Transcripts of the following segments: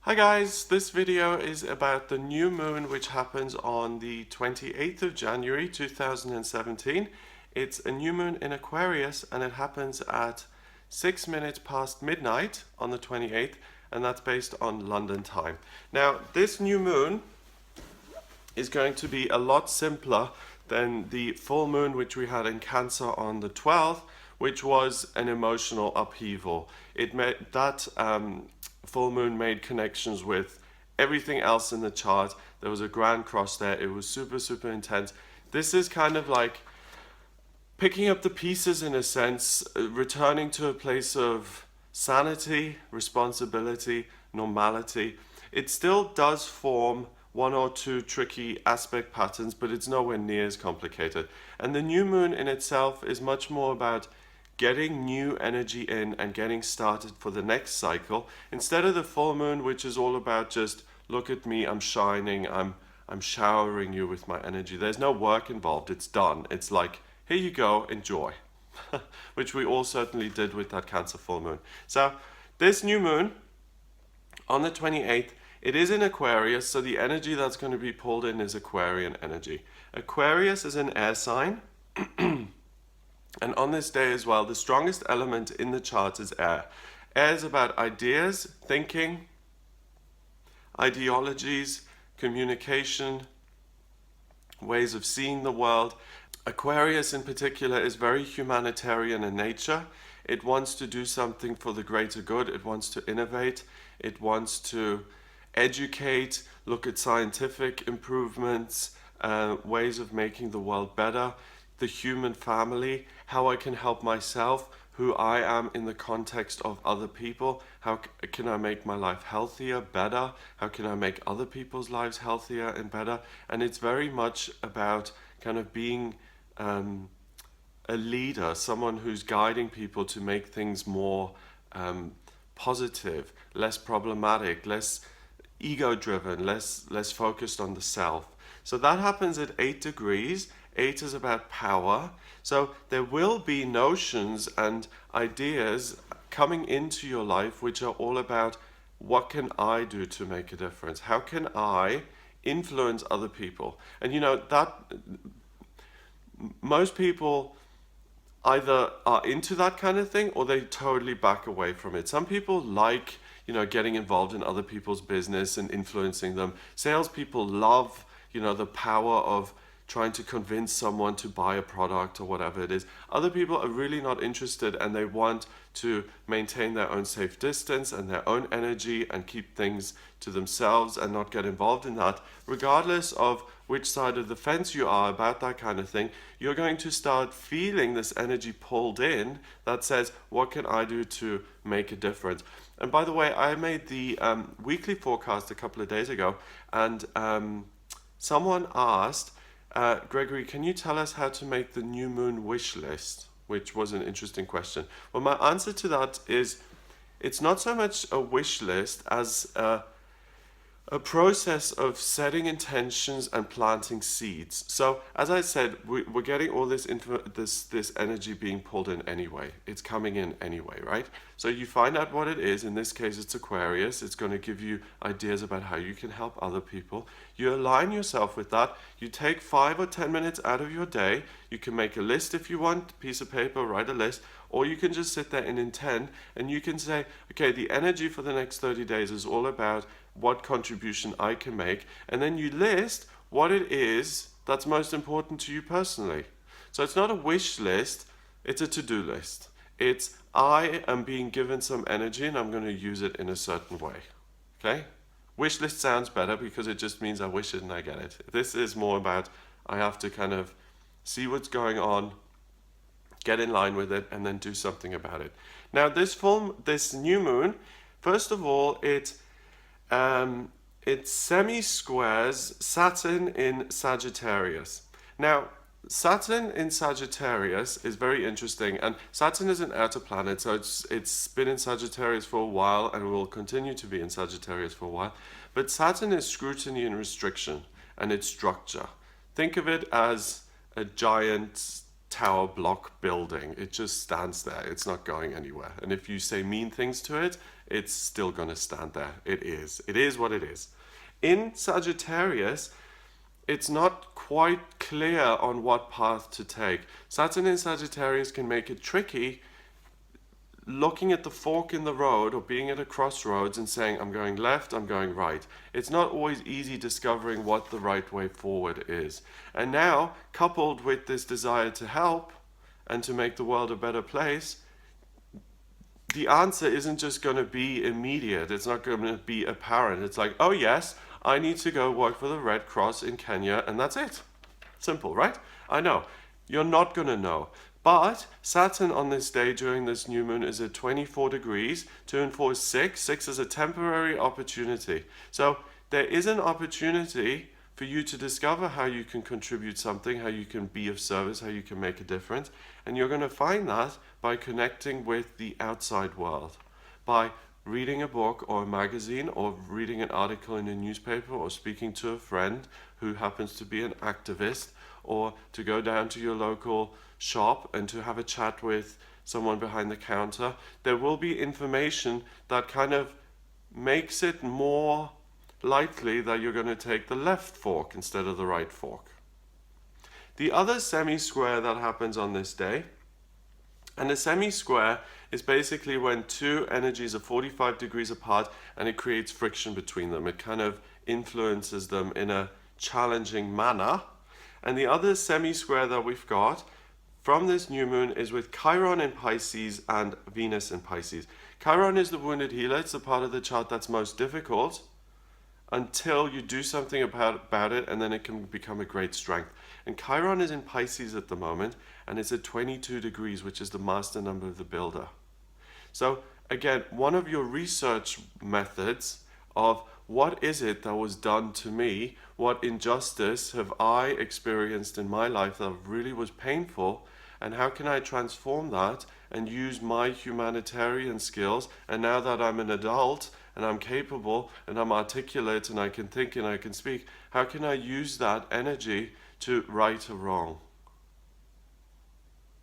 Hi guys, this video is about the new moon which happens on the 28th of January 2017. It's a new moon in Aquarius and it happens at 6 minutes past midnight on the 28th, and that's based on London time. Now this new moon is going to be a lot simpler than the full moon which we had in Cancer on the 12th, which was an emotional upheaval. It made that full moon made connections with everything else in the chart. There was a grand cross there. It was super intense. This is kind of like picking up the pieces in a sense, returning to a place of sanity, responsibility, normality. It still does form one or two tricky aspect patterns, but it's nowhere near as complicated. And the new moon in itself is much more about getting new energy in and getting started for the next cycle, instead of the full moon, which is all about just look at me, I'm shining, I'm showering you with my energy. There's no work involved, it's done. It's like, here you go, enjoy. Which we all certainly did with that Cancer full moon. So this new moon on the 28th, it is in Aquarius, so the energy that's going to be pulled in is Aquarian energy. Aquarius is an air sign. And on this day as well, the strongest element in the chart is air. Air is about ideas, thinking, ideologies, communication, ways of seeing the world. Aquarius in particular is very humanitarian in nature. It wants to do something for the greater good. It wants to innovate. It wants to educate, look at scientific improvements, ways of making the world better, the human family, how I can help myself, who I am in the context of other people, how can I make my life healthier, better, how can I make other people's lives healthier and better. And it's very much about kind of being a leader, someone who's guiding people to make things more positive, less problematic, less ego-driven, less focused on the self. So that happens at 8 degrees. 8 is about power. So there will be notions and ideas coming into your life which are all about what can I do to make a difference? How can I influence other people? And you know that most people either are into that kind of thing or they totally back away from it. Some people like, getting involved in other people's business and influencing them. Salespeople love, the power of trying to convince someone to buy a product or whatever it is. Other people are really not interested and they want to maintain their own safe distance and their own energy and keep things to themselves and not get involved in that. Regardless of which side of the fence you are about that kind of thing, you're going to start feeling this energy pulled in that says, what can I do to make a difference? And by the way, I made the weekly forecast a couple of days ago, and someone asked, Gregory, can you tell us how to make the new moon wish list? Which was an interesting question. Well, my answer to that is it's not so much a wish list as a process of setting intentions and planting seeds. So as I said, we're getting all this this energy being pulled in anyway. It's coming in anyway, right? So you find out what it is. In this case, it's Aquarius. It's going to give you ideas about how you can help other people. You align yourself with that. You take 5 or 10 minutes out of your day. You can make a list if you want, piece of paper, write a list, or you can just sit there and intend, and you can say, okay, the energy for the next 30 days is all about what contribution I can make, and then you list what it is that's most important to you personally. So it's not a wish list, it's a to-do list. It's I am being given some energy and I'm going to use it in a certain way. Okay? Wish list sounds better because it just means I wish it and I get it. This is more about I have to kind of see what's going on, get in line with it, and then do something about it. Now this new moon, first of all, it semi-squares Saturn in Sagittarius. Now, Saturn in Sagittarius is very interesting, and Saturn is an outer planet, so it's been in Sagittarius for a while and will continue to be in Sagittarius for a while. But Saturn is scrutiny and restriction, and it's structure. Think of it as a giant tower block building. It just stands there. It's not going anywhere. And if you say mean things to it, it's still going to stand there. It is. It is what it is. In Sagittarius, it's not quite clear on what path to take. Saturn in Sagittarius can make it tricky looking at the fork in the road or being at a crossroads and saying, I'm going left, I'm going right. It's not always easy discovering what the right way forward is. And now, coupled with this desire to help and to make the world a better place, the answer isn't just going to be immediate. It's not going to be apparent. It's like, oh yes, I need to go work for the Red Cross in Kenya, and that's it. Simple, right? I know. You're not going to know. But Saturn on this day during this new moon is at 24 degrees. 2 and 4 is 6. 6 is a temporary opportunity. So there is an opportunity for you to discover how you can contribute something, how you can be of service, how you can make a difference. And you're going to find that by connecting with the outside world, by reading a book or a magazine or reading an article in a newspaper or speaking to a friend who happens to be an activist, or to go down to your local shop and to have a chat with someone behind the counter. There will be information that kind of makes it more likely that you're going to take the left fork instead of the right fork. The other semi-square that happens on this day, and a semi-square is basically when two energies are 45 degrees apart and it creates friction between them. It kind of influences them in a challenging manner. And the other semi-square that we've got from this new moon is with Chiron in Pisces and Venus in Pisces. Chiron is the wounded healer. It's the part of the chart that's most difficult until you do something about it, and then it can become a great strength. And Chiron is in Pisces at the moment, and it's at 22 degrees, which is the master number of the builder. So again, one of your research methods of what is it that was done to me, what injustice have I experienced in my life that really was painful, and how can I transform that and use my humanitarian skills, and now that I'm an adult and I'm capable and I'm articulate and I can think and I can speak, how can I use that energy to right a wrong?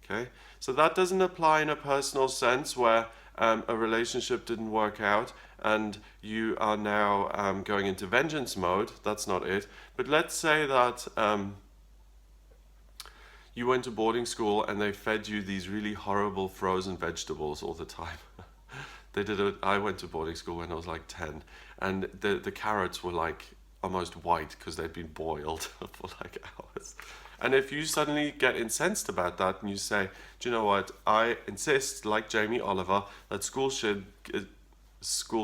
Okay, so that doesn't apply in a personal sense where a relationship didn't work out and you are now going into vengeance mode. That's not it. But let's say that you went to boarding school and they fed you these really horrible frozen vegetables all the time. I went to boarding school when I was like 10, and the carrots were like almost white because they'd been boiled for like hours. And if you suddenly get incensed about that and you say, do you know what, I insist, like Jamie Oliver, that school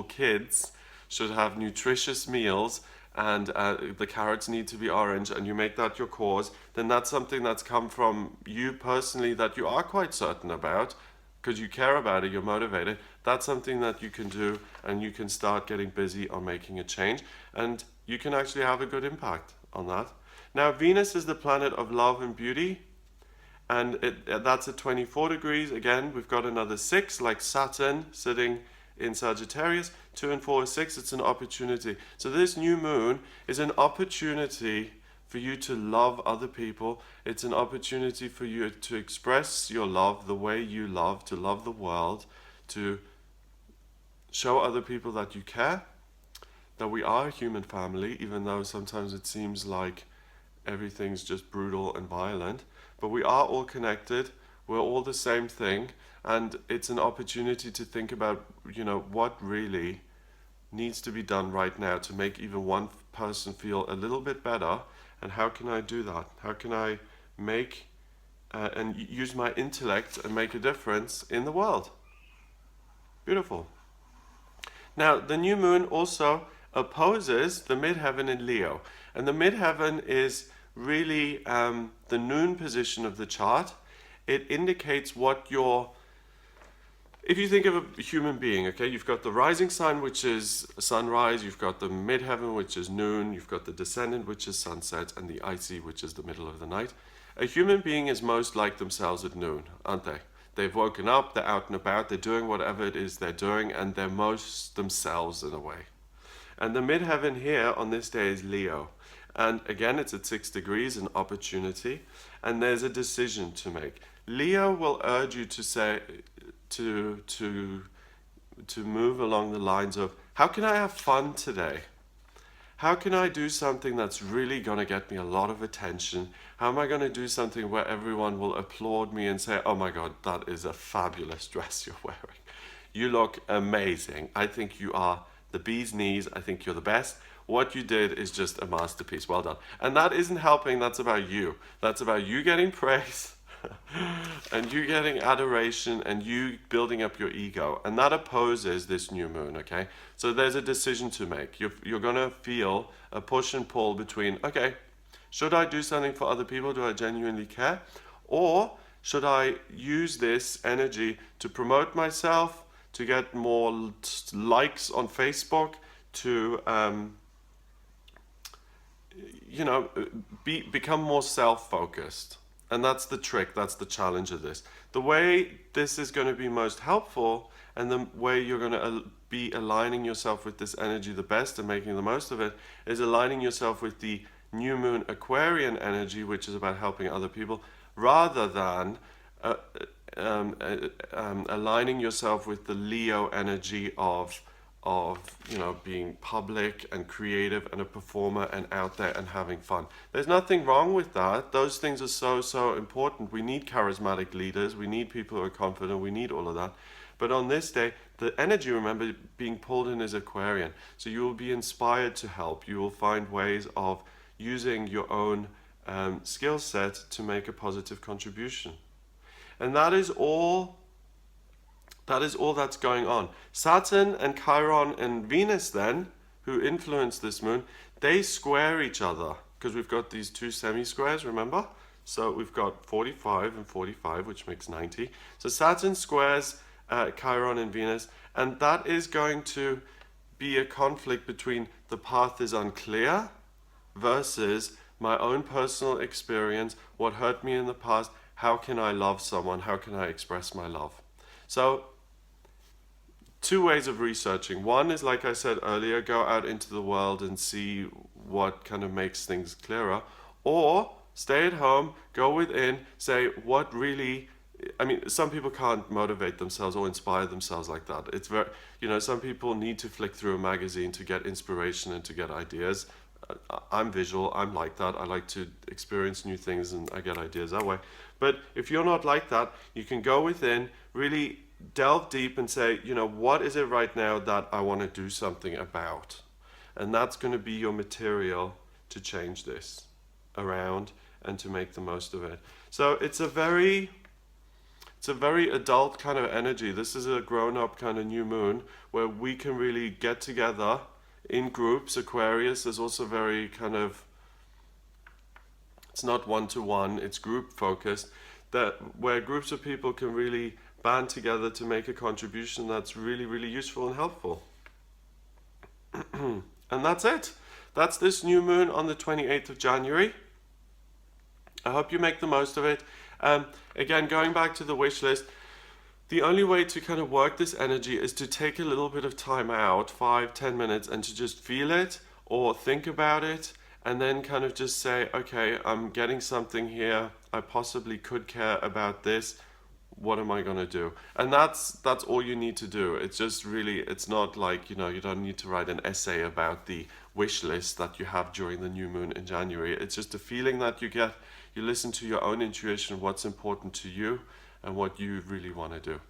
kids should have nutritious meals and the carrots need to be orange, and you make that your cause, then that's something that's come from you personally that you are quite certain about because you care about it, you're motivated. That's something that you can do, and you can start getting busy on making a change, and you can actually have a good impact on that. Now, Venus is the planet of love and beauty, and that's at 24 degrees. Again, we've got another 6, like Saturn sitting in Sagittarius. 2 and 4 is 6. It's an opportunity. So this new moon is an opportunity for you to love other people. It's an opportunity for you to express your love the way you love, to love the world, to show other people that you care, that we are a human family, even though sometimes it seems like everything's just brutal and violent. But we are all connected. We're all the same thing. And it's an opportunity to think about, what really needs to be done right now to make even one person feel a little bit better. And how can I do that? How can I make and use my intellect and make a difference in the world? Beautiful. Now, the new moon also opposes the midheaven in Leo. And the midheaven is really the noon position of the chart. It indicates if you think of a human being, okay, you've got the rising sign, which is sunrise, you've got the midheaven, which is noon, you've got the descendant, which is sunset, and the icy, which is the middle of the night. A human being is most like themselves at noon, aren't they? They've woken up, they're out and about, they're doing whatever it is they're doing, and they're most themselves in a way. And the midheaven here on this day is Leo. And again, it's at 6 degrees, an opportunity, and there's a decision to make. Leo will urge you to say, to move along the lines of, how can I have fun today? How can I do something that's really going to get me a lot of attention? How am I going to do something where everyone will applaud me and say, oh my God, that is a fabulous dress you're wearing. You look amazing. I think you are the bee's knees. I think you're the best. What you did is just a masterpiece. Well done. And that isn't helping. That's about you. That's about you getting praise and you getting adoration and you building up your ego. And that opposes this new moon, okay? So there's a decision to make. You're going to feel a push and pull between, okay, should I do something for other people? Do I genuinely care? Or should I use this energy to promote myself, to get more likes on Facebook, to become more self-focused? And that's the trick, that's the challenge of this. The way this is going to be most helpful, and the way you're going to be aligning yourself with this energy the best and making the most of it, is aligning yourself with the new moon Aquarian energy, which is about helping other people, rather than aligning yourself with the Leo energy of being public and creative and a performer and out there and having fun. There's nothing wrong with that. Those things are so important. We need charismatic leaders. We need people who are confident. We need all of that. But on this day, the energy, remember, being pulled in is Aquarian. So you will be inspired to help. You will find ways of using your own skill set to make a positive contribution. And that is all that's going on. Saturn and Chiron and Venus then, who influence this moon, they square each other because we've got these two semi-squares, remember? So we've got 45 and 45, which makes 90. So Saturn squares Chiron and Venus, and that is going to be a conflict between the path is unclear versus my own personal experience, what hurt me in the past, how can I love someone, how can I express my love? So two ways of researching. One is, like I said earlier, go out into the world and see what kind of makes things clearer. Or stay at home, go within, say what really, some people can't motivate themselves or inspire themselves like that. It's very, some people need to flick through a magazine to get inspiration and to get ideas. I'm visual, I'm like that. I like to experience new things and I get ideas that way. But if you're not like that, you can go within, really delve deep and say, what is it right now that I want to do something about? And that's going to be your material to change this around and to make the most of it. So it's a very adult kind of energy. This is a grown-up kind of new moon where we can really get together in groups. Aquarius is also very kind of, it's not one-to-one, it's group focused, where groups of people can really band together to make a contribution that's really, really useful and helpful. And that's it. That's this new moon on the 28th of January. I hope you make the most of it. Again, going back to the wish list, the only way to kind of work this energy is to take a little bit of time out, 5-10 minutes, and to just feel it or think about it, and then kind of just say, okay, I'm getting something here. I possibly could care about this. What am I going to do? And that's all you need to do. It's just really, it's not like, you don't need to write an essay about the wish list that you have during the new moon in January. It's just a feeling that you get. You listen to your own intuition, what's important to you and what you really want to do.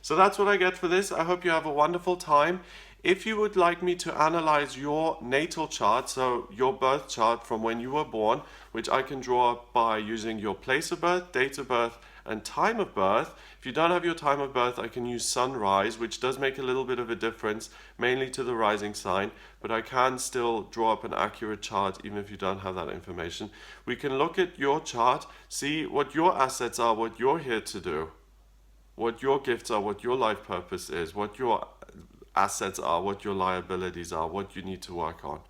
So that's what I get for this. I hope you have a wonderful time. If you would like me to analyze your natal chart, so your birth chart from when you were born, which I can draw by using your place of birth, date of birth, and time of birth. If you don't have your time of birth, I can use sunrise, which does make a little bit of a difference, mainly to the rising sign, but I can still draw up an accurate chart even if you don't have that information. We can look at your chart, see what your assets are, what you're here to do, what your gifts are, what your life purpose is, what your assets are, what your liabilities are, what you need to work on.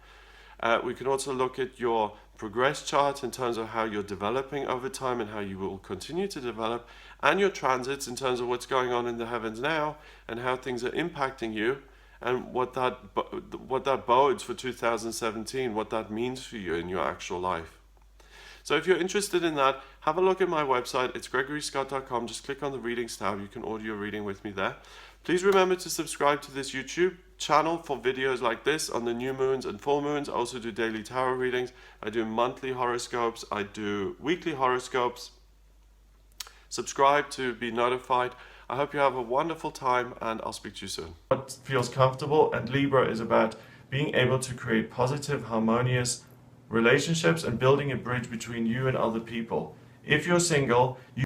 We can also look at your progress chart in terms of how you're developing over time and how you will continue to develop, and your transits in terms of what's going on in the heavens now and how things are impacting you and what that bodes for 2017, what that means for you in your actual life. So if you're interested in that, have a look at my website. It's gregoryscott.com. Just click on the readings tab. You can order your reading with me there. Please remember to subscribe to this YouTube channel for videos like this on the new moons and full moons. I also do daily tarot readings. I do monthly horoscopes. I do weekly horoscopes. Subscribe to be notified. I hope you have a wonderful time, and I'll speak to you soon. What feels comfortable, and Libra is about being able to create positive, harmonious relationships and building a bridge between you and other people. If you're single, you